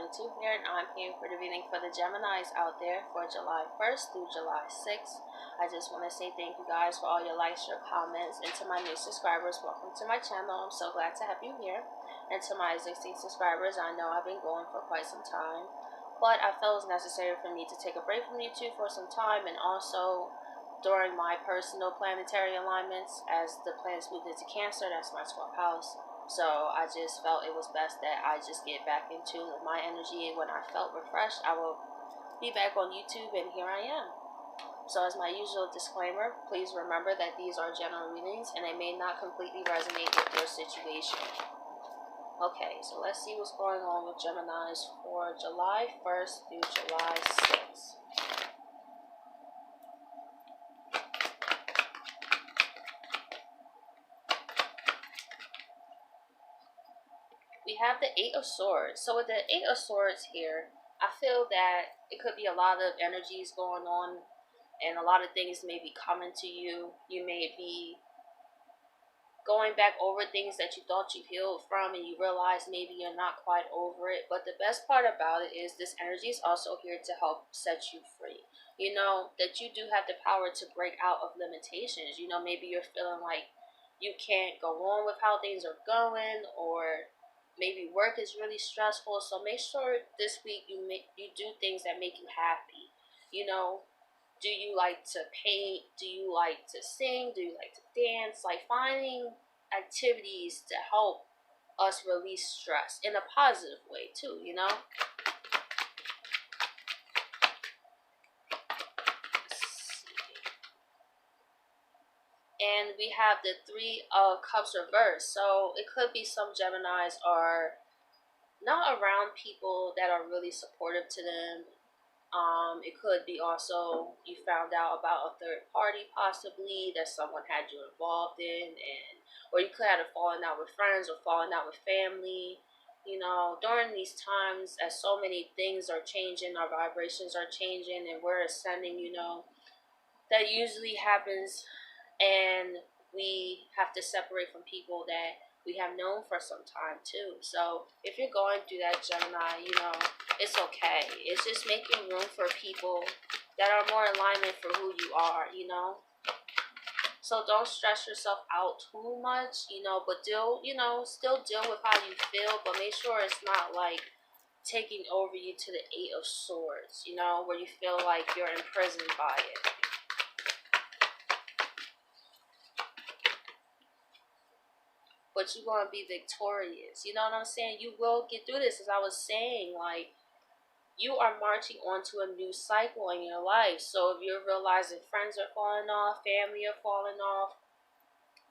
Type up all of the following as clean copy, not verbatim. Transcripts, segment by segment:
2 here, and I'm here for the reading for the Geminis out there for July 1st through July 6th. I just want to say thank you guys for all your likes, your comments, and to my new subscribers, welcome to my channel. I'm so glad to have you here. And to my existing subscribers, I know I've been going for quite some time, but I felt it was necessary for me to take a break from YouTube for some time, and also during my personal planetary alignments as the planets moved into Cancer. That's my 12th house. So I just felt it was best that I just get back into my energy. When I felt refreshed, I will be back on YouTube, and here I am. So as my usual disclaimer, please remember that these are general readings and they may not completely resonate with your situation. Okay, so let's see what's going on with Geminis for July 1st through July 6th. We have the Eight of Swords. So with the Eight of Swords here, I feel that it could be a lot of energies going on and a lot of things may be coming to you. You may be going back over things that you thought you healed from and you realize maybe you're not quite over it. But the best part about it is this energy is also here to help set you free. You know, that you do have the power to break out of limitations. You know, maybe you're feeling like you can't go on with how things are going, or maybe work is really stressful. So make sure this week you do things that make you happy. You know, do you like to paint? Do you like to sing? Do you like to dance? Like finding activities to help us release stress in a positive way too, you know? And we have the Three of Cups reversed. So it could be some Geminis are not around people that are really supportive to them. It could be also you found out about a third party possibly that someone had you involved in, or you could have fallen out with friends or fallen out with family. You know, during these times, as so many things are changing, our vibrations are changing, and we're ascending. You know, that usually happens, and we have to separate from people that we have known for some time too. So if you're going through that, Gemini, you know, it's okay. It's just making room for people that are more in alignment for who you are, you know. So don't stress yourself out too much, you know, but still deal with how you feel, but make sure it's not like taking over you to the Eight of Swords, you know, where you feel like you're imprisoned by it. But you're going to be victorious. You know what I'm saying? You will get through this. As I was saying, like, you are marching onto a new cycle in your life. So if you're realizing friends are falling off, family are falling off,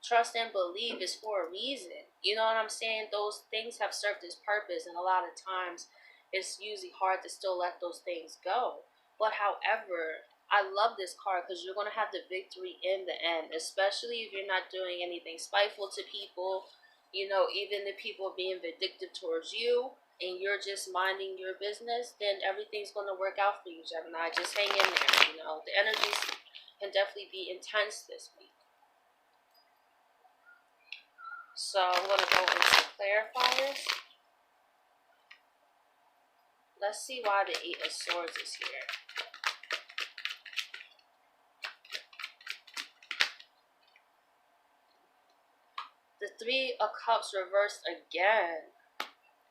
trust and believe is for a reason. You know what I'm saying? Those things have served its purpose, and a lot of times it's usually hard to still let those things go. But however, I love this card because you're going to have the victory in the end, especially if you're not doing anything spiteful to people. You know, even if people are being vindictive towards you and you're just minding your business, then everything's going to work out for you, Gemini. Just hang in there. You know, the energies can definitely be intense this week. So I'm going to go into clarifiers. Let's see why the Eight of Swords is here. The Three of Cups reversed again,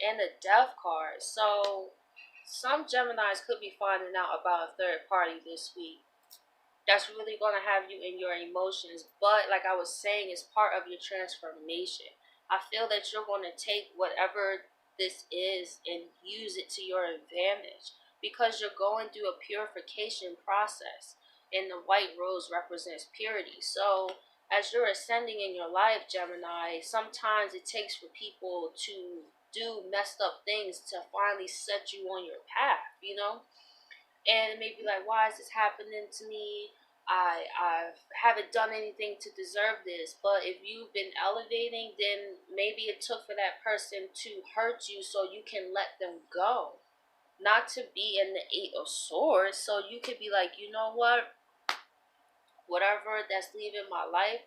and the Death card. So some Geminis could be finding out about a third party this week that's really going to have you in your emotions. But like I was saying, it's part of your transformation. I feel that you're going to take whatever this is and use it to your advantage, because you're going through a purification process, and the white rose represents purity. So as you're ascending in your life, Gemini, sometimes it takes for people to do messed up things to finally set you on your path, you know? And it may be like, why is this happening to me? I haven't done anything to deserve this. But if you've been elevating, then maybe it took for that person to hurt you so you can let them go. Not to be in the Eight of Swords. So you could be like, you know what? Whatever that's leaving my life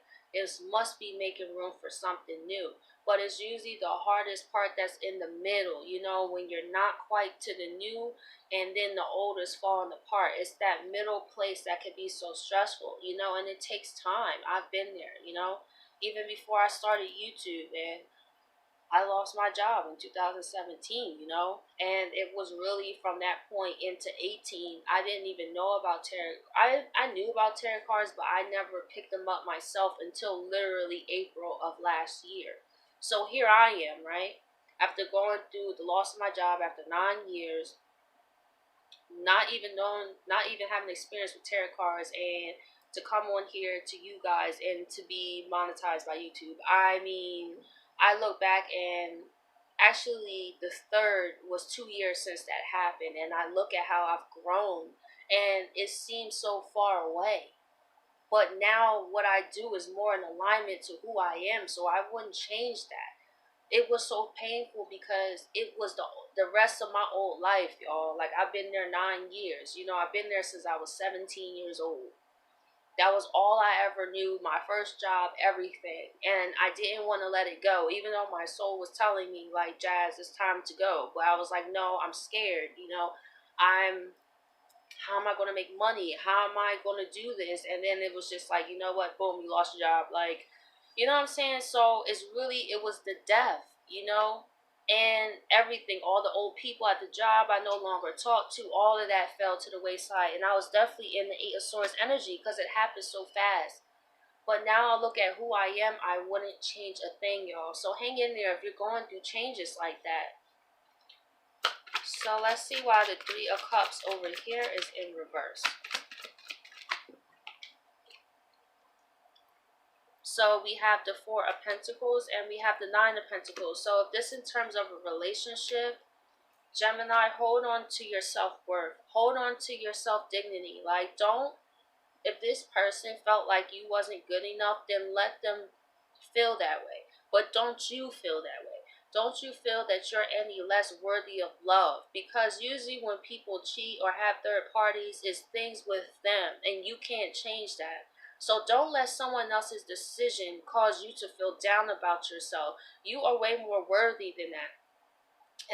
must be making room for something new. but it's usually the hardest part that's in the middle, you know, when you're not quite to the new and then the old is falling apart. It's that middle place that can be so stressful, you know, and it takes time. I've been there, you know, even before I started YouTube, and I lost my job in 2017, you know, and it was really from that point into 18. I didn't even know about tarot. I knew about tarot cards, but I never picked them up myself until literally April of last year. So here I am, right? After going through the loss of my job after 9 years, not even knowing, not even having experience with tarot cards, and to come on here to you guys and to be monetized by YouTube. I mean, I look back and actually the third was 2 years since that happened, and I look at how I've grown, and it seems so far away. But now what I do is more in alignment to who I am, so I wouldn't change that. It was so painful because it was the rest of my old life, y'all. Like, I've been there 9 years. You know, I've been there since I was 17 years old. That was all I ever knew. My first job, everything, and I didn't want to let it go, even though my soul was telling me, like, Jazz, it's time to go. But I was like, no, I'm scared. You know, I'm how am I going to make money? How am I going to do this? And then it was just like, you know what? Boom, you lost your job. Like, you know what I'm saying? So it's really, it was the death, you know, and everything. All the old people at the job I no longer talked to, all of that fell to the wayside. And I was definitely in the Eight of Swords energy because it happened so fast. But now I look at who I am, I wouldn't change a thing, y'all. So hang in there if you're going through changes like that. So let's see why the Three of Cups over here is in reverse. So we have the Four of Pentacles and we have the Nine of Pentacles. So if this in terms of a relationship, Gemini, hold on to your self-worth. Hold on to your self-dignity. Like, don't, if this person felt like you wasn't good enough, then let them feel that way. But don't you feel that way. Don't you feel that you're any less worthy of love. Because usually when people cheat or have third parties, it's things with them. And you can't change that. So don't let someone else's decision cause you to feel down about yourself. You are way more worthy than that.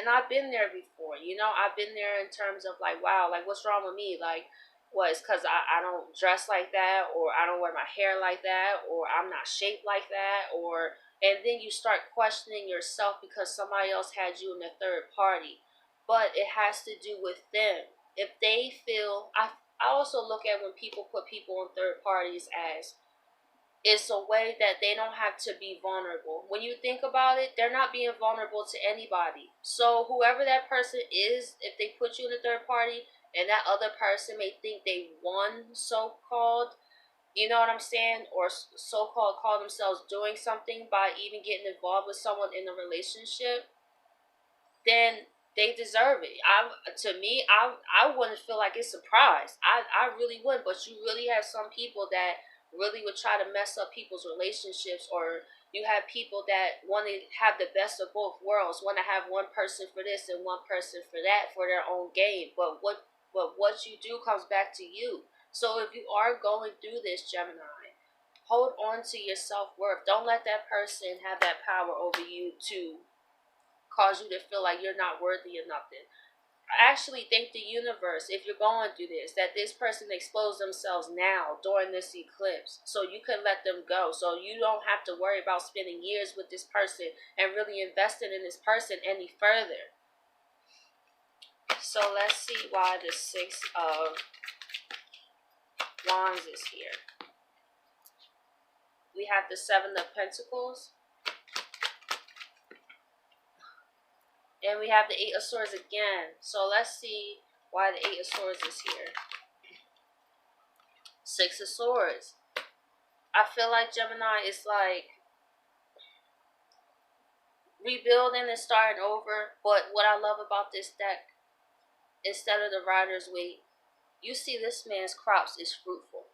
And I've been there before, you know, I've been there in terms of like, wow, like, what's wrong with me? Like, what, it's because I don't dress like that, or I don't wear my hair like that, or I'm not shaped like that, or, and then you start questioning yourself because somebody else had you in a third party. But it has to do with them. If they feel, I also look at when people put people in third parties as, it's a way that they don't have to be vulnerable. When you think about it, they're not being vulnerable to anybody. So whoever that person is, if they put you in a third party and that other person may think they won, so-called, you know what I'm saying, or so-called call themselves doing something by even getting involved with someone in a relationship, then they deserve it. To me, I wouldn't feel like it's surprise. I really wouldn't. But you really have some people that really would try to mess up people's relationships, or you have people that want to have the best of both worlds, want to have one person for this and one person for that for their own gain. But what you do comes back to you. So if you are going through this, Gemini, hold on to your self-worth. Don't let that person have that power over you to cause you to feel like you're not worthy of nothing. Actually, thank the universe, if you're going through this, that this person exposed themselves now during this eclipse, so you can let them go, so you don't have to worry about spending years with this person and really investing in this person any further. So let's see why the Six of Wands is here. We have the Seven of Pentacles. And we have the Eight of Swords again. So let's see why the Eight of Swords is here. Six of Swords. I feel like Gemini is like rebuilding and starting over. But what I love about this deck, instead of the Rider's Waite, you see this man's crops is fruitful.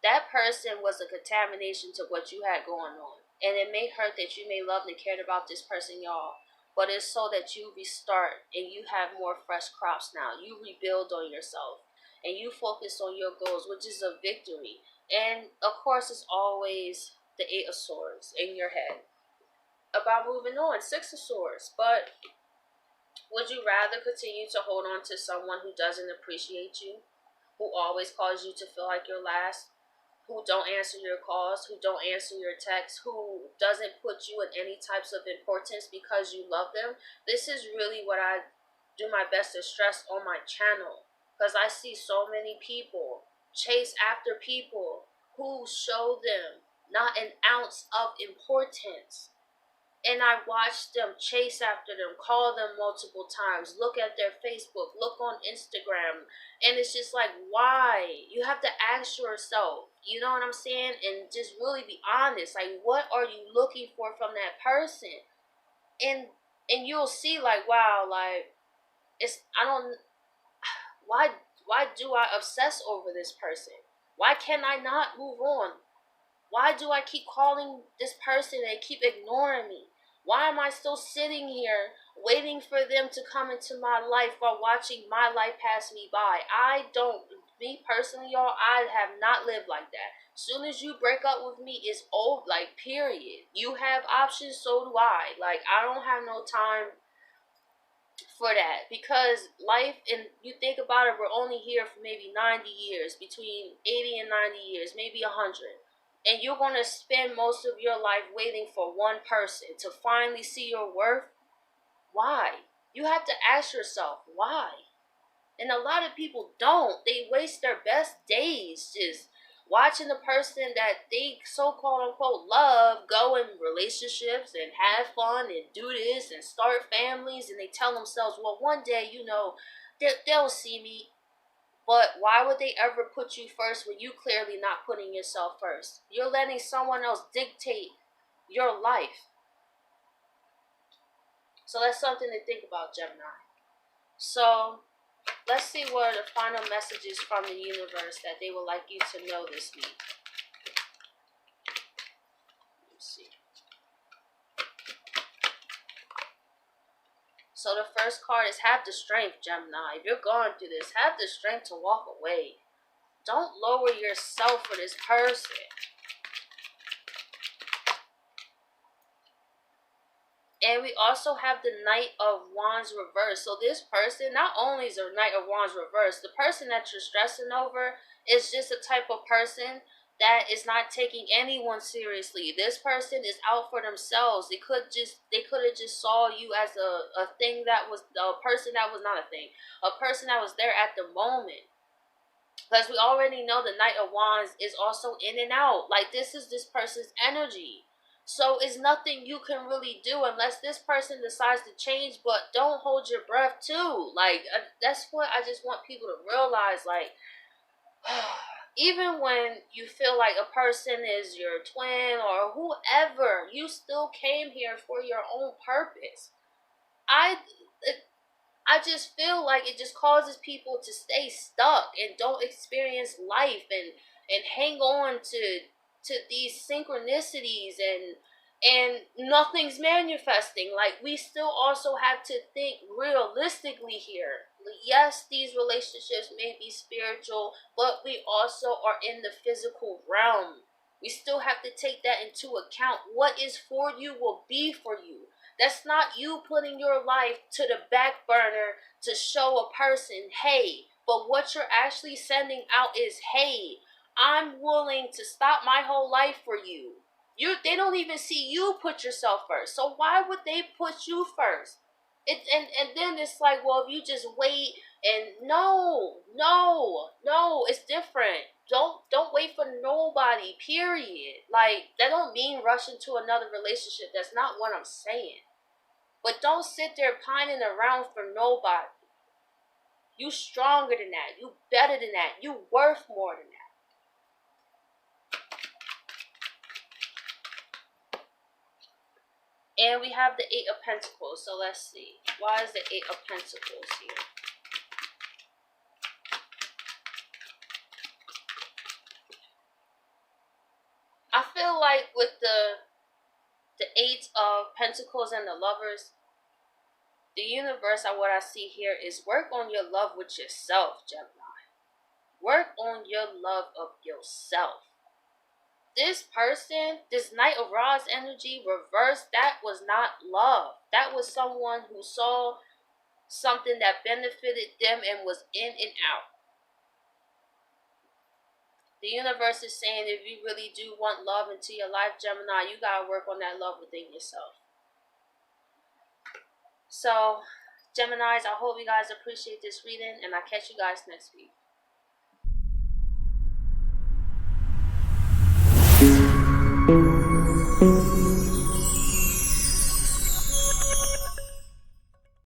That person was a contamination to what you had going on. And it may hurt that you may love and cared about this person, y'all. But it's so that you restart and you have more fresh crops now. You rebuild on yourself and you focus on your goals, which is a victory. And of course, it's always the Eight of Swords in your head. about moving on. Six of Swords. But would you rather continue to hold on to someone who doesn't appreciate you, who always cause you to feel like you're last, who don't answer your calls, who don't answer your texts, who doesn't put you in any types of importance because you love them? This is really what I do my best to stress on my channel, because I see so many people chase after people who show them not an ounce of importance. And I watch them, chase after them, call them multiple times, look at their Facebook, look on Instagram, and it's just like, why? You have to ask yourself, you know what I'm saying? And just really be honest. Like, what are you looking for from that person? And you'll see, like, wow, like, it's, I don't, why do I obsess over this person? Why can I not move on? Why do I keep calling this person and keep ignoring me? Why am I still sitting here waiting for them to come into my life while watching my life pass me by? Me personally, y'all, I have not lived like that. Soon as you break up with me, it's over, like, period. You have options, so do I. Like, I don't have no time for that, because life, and you think about it, we're only here for maybe 90 years, between 80 and 90 years, maybe 100. And you're going to spend most of your life waiting for one person to finally see your worth. Why? You have to ask yourself, why? And a lot of people don't. They waste their best days just watching the person that they so called unquote love go in relationships and have fun and do this and start families, and they tell themselves, well, one day, they'll see me. But why would they ever put you first when you clearly not putting yourself first? You're letting someone else dictate your life. So that's something to think about, Gemini. So let's see what are the final messages from the universe that they would like you to know this week. Let's see. So the first card is have the strength, Gemini. If you're going through this, have the strength to walk away. Don't lower yourself for this person. And we also have the Knight of Wands reversed. So this person, not only is a Knight of Wands reversed, the person that you're stressing over is just a type of person that is not taking anyone seriously. This person is out for themselves. They could have just saw you as a thing that was a person that was not a thing. A person that was there at the moment. Because we already know the Knight of Wands is also in and out. Like, this is this person's energy. So it's nothing you can really do unless this person decides to change, but don't hold your breath too. Like, that's what I just want people to realize. Like, even when you feel like a person is your twin or whoever, you still came here for your own purpose. I just feel like it just causes people to stay stuck and don't experience life and hang on to these synchronicities, and nothing's manifesting. Like, we still also have to think realistically here. Yes, these relationships may be spiritual, but we also are in the physical realm. We still have to take that into account. What is for you will be for you. That's not you putting your life to the back burner to show a person, hey, but what you're actually sending out is, hey, I'm willing to stop my whole life for you. They don't even see you put yourself first. So why would they put you first? And then it's like, well, if you just wait, and no, it's different. Don't wait for nobody, period. Like, that don't mean rush into another relationship. That's not what I'm saying. But don't sit there pining around for nobody. You stronger than that. You better than that. You worth more than that. And we have the Eight of Pentacles. So let's see. Why is the Eight of Pentacles here? I feel like with the Eight of Pentacles and the Lovers, the universe, what I see here is work on your love with yourself, Gemini. Work on your love of yourself. this person, this Knight of Rods energy reversed, that was not love. That was someone who saw something that benefited them and was in and out. The universe is saying if you really do want love into your life, Gemini, you gotta work on that love within yourself. So, Geminis, I hope you guys appreciate this reading, and I'll catch you guys next week.